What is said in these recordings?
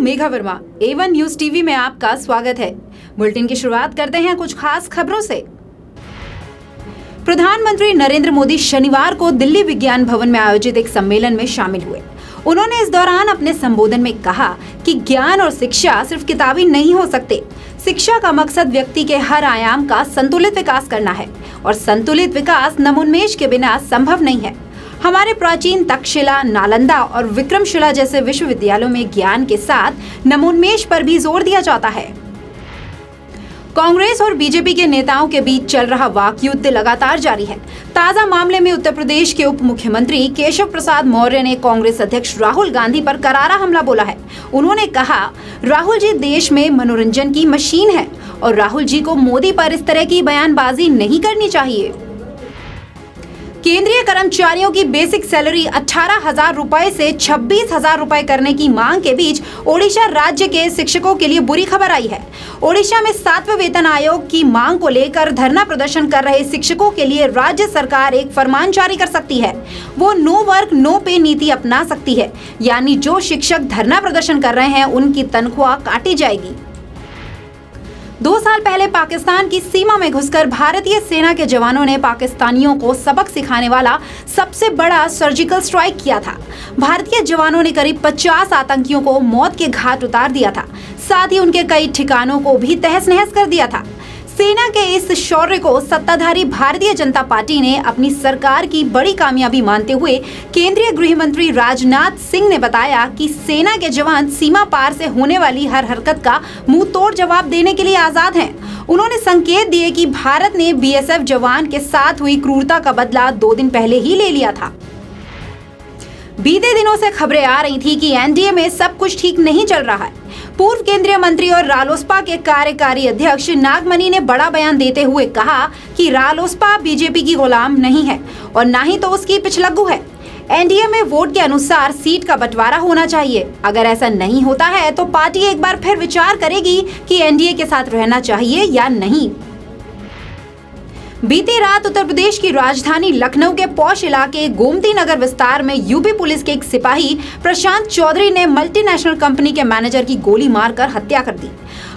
Megha Verma. A1 news TV में आपका स्वागत है। बुलेटिन की शुरुआत करते हैं कुछ खास खबरों से। प्रधानमंत्री नरेंद्र मोदी शनिवार को दिल्ली विज्ञान भवन में आयोजित एक सम्मेलन में शामिल हुए। उन्होंने इस दौरान अपने संबोधन में कहा कि ज्ञान और शिक्षा सिर्फ किताबी नहीं हो सकते। शिक्षा का मकसद व्यक्ति के हर आयाम का संतुलित विकास करना है और संतुलित विकास नवोन्मेष के बिना संभव नहीं है। हमारे प्राचीन तक्षशिला, नालंदा और विक्रमशिला जैसे विश्वविद्यालयों में ज्ञान के साथ नवोन्मेष पर भी जोर दिया जाता है। कांग्रेस और बीजेपी के नेताओं के बीच चल रहा वाक युद्ध लगातार जारी है। ताजा मामले में उत्तर प्रदेश के उप मुख्यमंत्री केशव प्रसाद मौर्य ने कांग्रेस अध्यक्ष राहुल गांधी पर करारा हमला बोला है। उन्होंने कहा, राहुल जी देश में मनोरंजन की मशीन है और राहुल जी को मोदी पर इस तरह की बयानबाजी नहीं करनी चाहिए। केंद्रीय कर्मचारियों की बेसिक सैलरी 18,000 रुपए से 26,000 रुपए करने की मांग के बीच ओडिशा राज्य के शिक्षकों के लिए बुरी खबर आई है। ओडिशा में 7वें वेतन आयोग की मांग को लेकर धरना प्रदर्शन कर रहे शिक्षकों के लिए राज्य सरकार एक फरमान जारी कर सकती है। वो नो वर्क नो पे नीति अपना सकती है, यानी जो शिक्षक धरना प्रदर्शन कर रहे हैं उनकी तनख्वाह काटी जाएगी। 2 साल पहले पाकिस्तान की सीमा में घुसकर भारतीय सेना के जवानों ने पाकिस्तानियों को सबक सिखाने वाला सबसे बड़ा सर्जिकल स्ट्राइक किया था। भारतीय जवानों ने करीब 50 आतंकियों को मौत के घाट उतार दिया था, साथ ही उनके कई ठिकानों को भी तहस नहस कर दिया था। सेना के इस शौर्य को सत्ताधारी भारतीय जनता पार्टी ने अपनी सरकार की बड़ी कामयाबी मानते हुए केंद्रीय गृह मंत्री राजनाथ सिंह ने बताया कि सेना के जवान सीमा पार से होने वाली हर हरकत का मुंह तोड़ जवाब देने के लिए आजाद हैं। उन्होंने संकेत दिए कि भारत ने बीएसएफ जवान के साथ हुई क्रूरता का बदला 2 दिन पहले ही ले लिया था। बीते दिनों से खबरें आ रही थी कि एनडीए में सब कुछ ठीक नहीं चल रहा है। पूर्व केंद्रीय मंत्री और रालोसपा के कार्यकारी अध्यक्ष नागमणि ने बड़ा बयान देते हुए कहा कि रालोसपा बीजेपी की गुलाम नहीं है और ना ही तो उसकी पिछलग्गू है। एनडीए में वोट के अनुसार सीट का बंटवारा होना चाहिए। अगर ऐसा नहीं होता है तो पार्टी एक बार फिर विचार करेगी कि एनडीए के साथ रहना चाहिए या नहीं। बीती रात उत्तर प्रदेश की राजधानी लखनऊ के पौष इलाके गोमती नगर विस्तार में यूपी पुलिस के एक सिपाही प्रशांत चौधरी ने मल्टीनेशनल कंपनी के मैनेजर की गोली मारकर हत्या कर दी।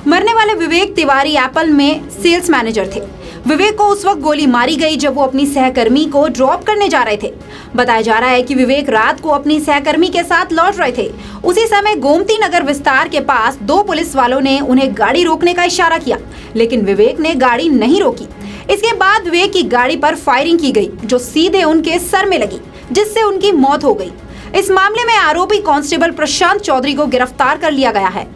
मरने वाले विवेक तिवारी एप्पल में सेल्स मैनेजर थे। विवेक को उस वक्त गोली मारी गई जब वो अपनी सहकर्मी को ड्रॉप करने जा रहे थे। बताया जा रहा है कि विवेक रात को अपनी सहकर्मी के साथ लौट रहे थे। उसी समय गोमती नगर विस्तार के पास 2 पुलिस वालों ने उन्हें गाड़ी रोकने का इशारा किया, लेकिन विवेक ने गाड़ी नहीं रोकी। इसके बाद विवेक की गाड़ी पर फायरिंग की गई, जो सीधे उनके सर में लगी, जिससे उनकी मौत हो गई। इस मामले में आरोपी कांस्टेबल प्रशांत चौधरी को गिरफ्तार कर लिया गया है।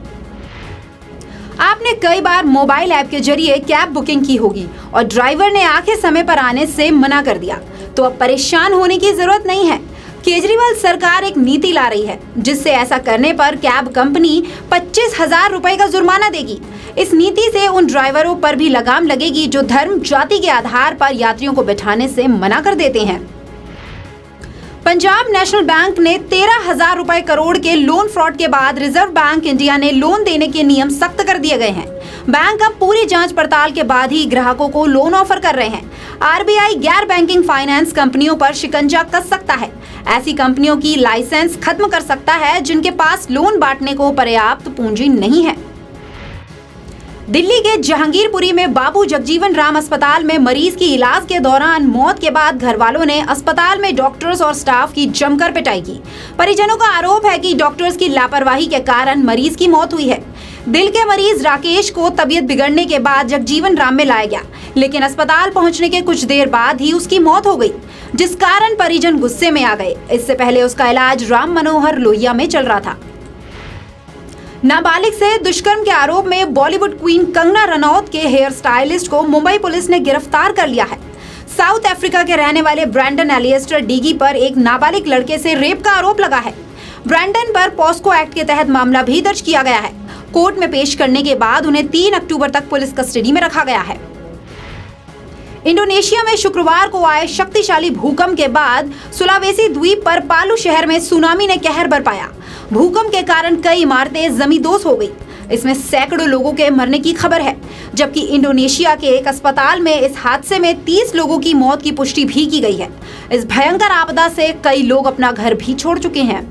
आपने कई बार मोबाइल ऐप के जरिए कैब बुकिंग की होगी और ड्राइवर ने आखिर समय पर आने से मना कर दिया, तो अब परेशान होने की जरूरत नहीं है। केजरीवाल सरकार एक नीति ला रही है जिससे ऐसा करने पर कैब कंपनी 25,000 रुपए का जुर्माना देगी। इस नीति से उन ड्राइवरों पर भी लगाम लगेगी जो धर्म जाति के आधार पर यात्रियों को बैठाने से मना कर देते हैं। पंजाब नेशनल बैंक ने 13,000 रुपए करोड़ के लोन फ्रॉड के बाद रिजर्व बैंक इंडिया ने लोन देने के नियम सख्त कर दिए गए हैं। बैंक अब पूरी जांच पड़ताल के बाद ही ग्राहकों को लोन ऑफर कर रहे हैं। आरबीआई गैर बैंकिंग फाइनेंस कंपनियों पर शिकंजा कस सकता है। ऐसी कंपनियों की लाइसेंस खत्म कर सकता है जिनके पास लोन बांटने को पर्याप्त पूंजी नहीं है। दिल्ली के जहांगीरपुरी में बाबू जगजीवन राम अस्पताल में मरीज की इलाज के दौरान मौत के बाद घर वालों ने अस्पताल में डॉक्टर्स और स्टाफ की जमकर पिटाई की। परिजनों का आरोप है कि डॉक्टर्स की लापरवाही के कारण मरीज की मौत हुई है। दिल के मरीज राकेश को तबीयत बिगड़ने के बाद जगजीवन राम में लाया गया, लेकिन अस्पताल पहुंचने के कुछ देर बाद ही उसकी मौत हो गई, जिस कारण परिजन गुस्से में आ गए। इससे पहले उसका इलाज राम मनोहर लोहिया में चल रहा था। नाबालिग से दुष्कर्म के आरोप में बॉलीवुड क्वीन कंगना रनौत के हेयर स्टाइलिस्ट को मुंबई पुलिस ने गिरफ्तार कर लिया है। साउथ अफ्रीका के रहने वाले ब्रैंडन एलियस्टर डीगी पर एक नाबालिग लड़के से रेप का आरोप लगा है। ब्रैंडन पर पॉस्को एक्ट के तहत मामला भी दर्ज किया गया है। कोर्ट में पेश करने के बाद उन्हें 3 अक्टूबर तक पुलिस कस्टडी में रखा गया है। इंडोनेशिया में शुक्रवार को आए शक्तिशाली भूकंप के बाद सुलावेसी द्वीप पर पालू शहर में सुनामी ने कहर बरपाया। भूकंप के कारण कई इमारतें जमींदोज हो गई। इसमें सैकड़ों लोगों के मरने की खबर है, जबकि इंडोनेशिया के एक अस्पताल में इस हादसे में 30 लोगों की मौत की पुष्टि भी की गई है। इस भयंकर आपदा से कई लोग अपना घर भी छोड़ चुके हैं।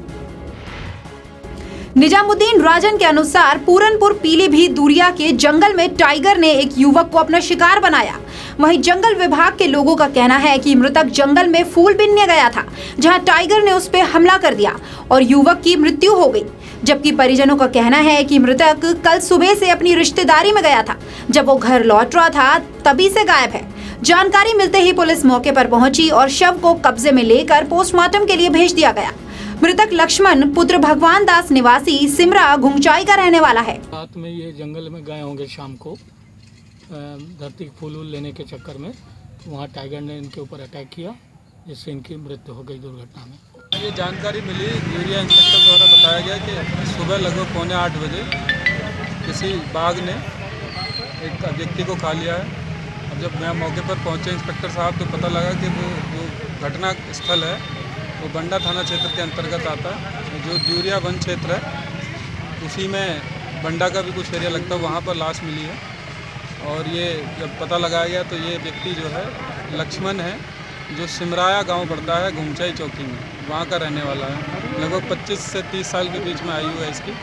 निजामुद्दीन राजन के अनुसार पूरनपुर पीलीभीत दूरिया के जंगल में टाइगर ने एक युवक को अपना शिकार बनाया। वहीं जंगल विभाग के लोगों का कहना है कि मृतक जंगल में फूल बीनने गया था, जहां टाइगर ने उस पर हमला कर दिया और युवक की मृत्यु हो गई। जबकि परिजनों का कहना है कि मृतक कल सुबह से अपनी रिश्तेदारी में गया था, जब वो घर लौट रहा था तभी से गायब है। जानकारी मिलते ही पुलिस मौके पर पहुंची और शव को कब्जे में लेकर पोस्टमार्टम के लिए भेज दिया गया। मृतक लक्ष्मण पुत्र भगवान दास निवासी सिमरा घुंगचाई का रहने वाला है। रात में ये जंगल में गए होंगे शाम को धरती फूल लेने के चक्कर में, वहाँ टाइगर ने इनके ऊपर अटैक किया, जिससे इनकी मृत्यु हो गई दुर्घटना में। ये जानकारी मिली एरिया इंस्पेक्टर द्वारा बताया गया कि सुबह लगभग 7:45 बजे किसी बाघ ने एक व्यक्ति को खा लिया है। अब जब मैं मौके पर पहुंचे इंस्पेक्टर साहब तो पता लगा कि वो जो घटना स्थल है वो बंडा थाना क्षेत्र के अंतर्गत आता है। जो दूरिया वन क्षेत्र है उसी में बंडा का भी कुछ एरिया लगता है, वहाँ पर लाश मिली है। और ये जब पता लगाया गया तो ये व्यक्ति जो है लक्ष्मण है, जो सिमराया गांव पड़ता है घुंगचाई चौकी में, वहाँ का रहने वाला है। लगभग 25 से 30 साल के बीच में आयु है इसकी।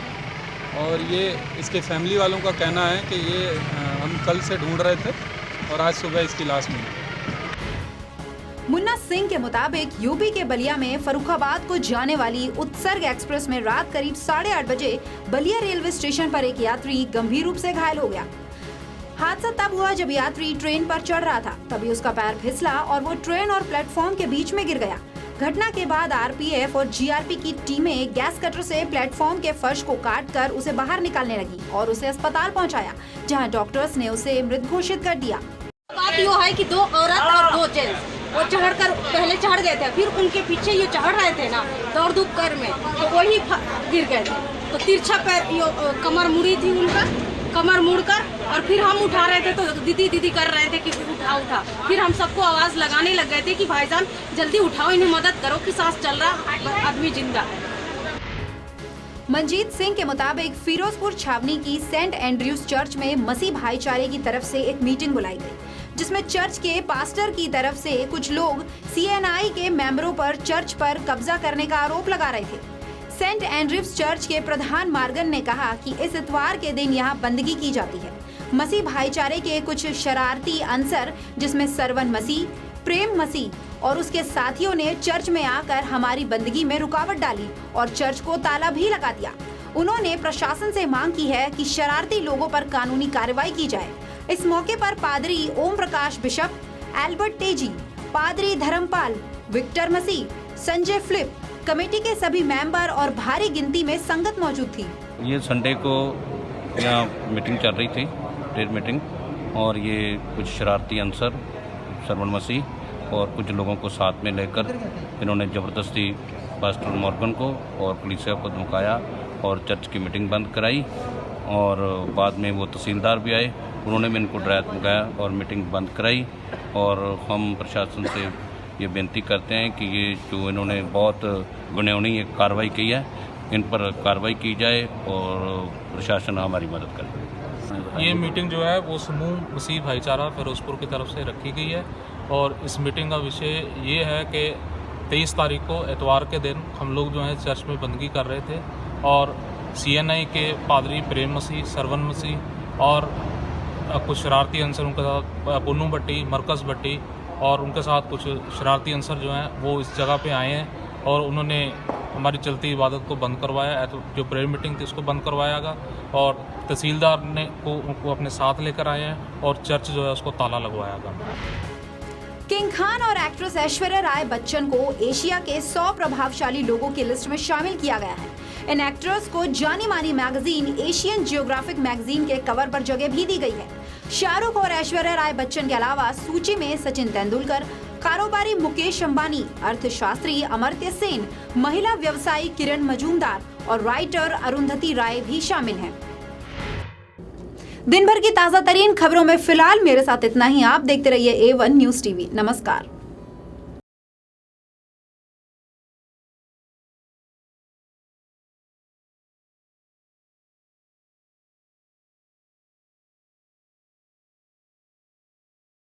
और ये इसके फैमिली वालों का कहना है कि ये हम कल से ढूंढ रहे थे और आज सुबह इसकी लाश मिली। मुन्ना सिंह के मुताबिक यूपी के बलिया में फर्रुखाबाद को जाने वाली उत्सर्ग एक्सप्रेस में रात करीब 8:30 बजे बलिया रेलवे स्टेशन पर एक यात्री गंभीर रूप से घायल हो गया। हादसा तब हुआ जब यात्री ट्रेन पर चढ़ रहा था, तभी उसका पैर फिसला और वो ट्रेन और प्लेटफॉर्म के बीच में गिर गया। घटना के बाद आरपीएफ और जीआरपी की टीमें गैस कटर से प्लेटफॉर्म के फर्श को काटकर उसे बाहर निकालने लगी और उसे अस्पताल पहुंचाया, जहां डॉक्टर्स ने उसे मृत घोषित कर दिया। बात यो है कि 2 औरत और 2 जेंट्स वो चढ़कर पहले चढ़ गए थे, फिर उनके पीछे ये चढ़ रहे थे ना दौड़ धूप कर में, तो वही गिर गए थे। तो तिरछा पैर कमर मुड़ी थी उनका, कमर मुड़कर, और फिर हम उठा रहे थे तो दीदी दीदी कर रहे थे कि उठा उठा। फिर हम सबको आवाज़ लगाने लग गए थे कि भाईजान जल्दी उठाओ, इन्हें मदद करो कि सांस चल रहा, आदमी जिंदा है। मंजीत सिंह के मुताबिक फिरोजपुर छावनी की सेंट एंड्रयूज चर्च में मसीह भाईचारे की तरफ से एक मीटिंग बुलाई गई, जिसमें चर्च के पास्टर की तरफ से कुछ लोग सीएनआई के मेंबरों पर चर्च पर कब्जा करने का आरोप लगा रहे थे। सेंट एंड्रयूज चर्च के प्रधान मार्गन ने कहा कि इस इतवार के दिन यहाँ बंदगी की जाती है। मसीह भाईचारे के कुछ शरारती अनसर, जिसमें सरवन मसीह, प्रेम मसीह और उसके साथियों ने चर्च में आकर हमारी बंदगी में रुकावट डाली और चर्च को ताला भी लगा दिया। उन्होंने प्रशासन से मांग की है कि शरारती लोगों पर कानूनी कार्रवाई की जाए। इस मौके पर पादरी ओम प्रकाश बिशप, एल्बर्ट तेजी, पादरी धर्मपाल, विक्टर मसीह, संजय फ्लिप, कमेटी के सभी मेंबर और भारी गिनती में संगत मौजूद थी। ये संडे को यहाँ मीटिंग चल रही थी, प्रेयर मीटिंग, और ये कुछ शरारती अनसर, सरवन मसीह और कुछ लोगों को साथ में लेकर इन्होंने ज़बरदस्ती पास्टर मॉर्गन को और पुलिसिया को धमकाया और चर्च की मीटिंग बंद कराई। और बाद में वो तहसीलदार भी आए, उन्होंने भी इनको डराया धमकाया और मीटिंग बंद कराई। और हम प्रशासन से ये बेनती करते हैं कि ये जो इन्होंने बहुत घिनौनी एक कार्रवाई की है, इन पर कार्रवाई की जाए और प्रशासन हमारी मदद करे। ये मीटिंग जो है वो समूह मसीह भाईचारा फिरोजपुर की तरफ से रखी गई है और इस मीटिंग का विषय ये है कि 23 तारीख को एतवार के दिन हम लोग जो है चर्च में बंदगी कर रहे थे और सीएनआई के पादरी प्रेम मसीह, सरवन मसीह और कुछ शरारती अंसर उनके साथ पुन्नू भट्टी, मरकज़ भट्टी और उनके साथ कुछ शरारती अंसर जो हैं वो इस जगह पे आए हैं और उन्होंने हमारी चलती इबादत को बंद करवाया। तो जो प्रेयर मीटिंग थी उसको बंद करवायागा और तहसीलदार ने उनको अपने साथ लेकर आए हैं और चर्च जो है उसको ताला लगवायागा। किंग खान और एक्ट्रेस ऐश्वर्या राय बच्चन को एशिया के 100 प्रभावशाली लोगों की लिस्ट में शामिल किया गया है। इन एक्टर्स को जानी मानी मैगजीन एशियन जियोग्राफिक मैगजीन के कवर पर जगह भी दी गई है। शाहरुख और ऐश्वर्या राय बच्चन के अलावा सूची में सचिन तेंदुलकर, कारोबारी मुकेश अंबानी, अर्थशास्त्री अमर्त्य सेन, महिला व्यवसायी किरण मजूमदार और राइटर अरुंधति राय भी शामिल हैं। दिन भर की ताजा तरीन खबरों में फिलहाल मेरे साथ इतना ही। आप देखते रहिए A1 न्यूज़ टीवी। नमस्कार।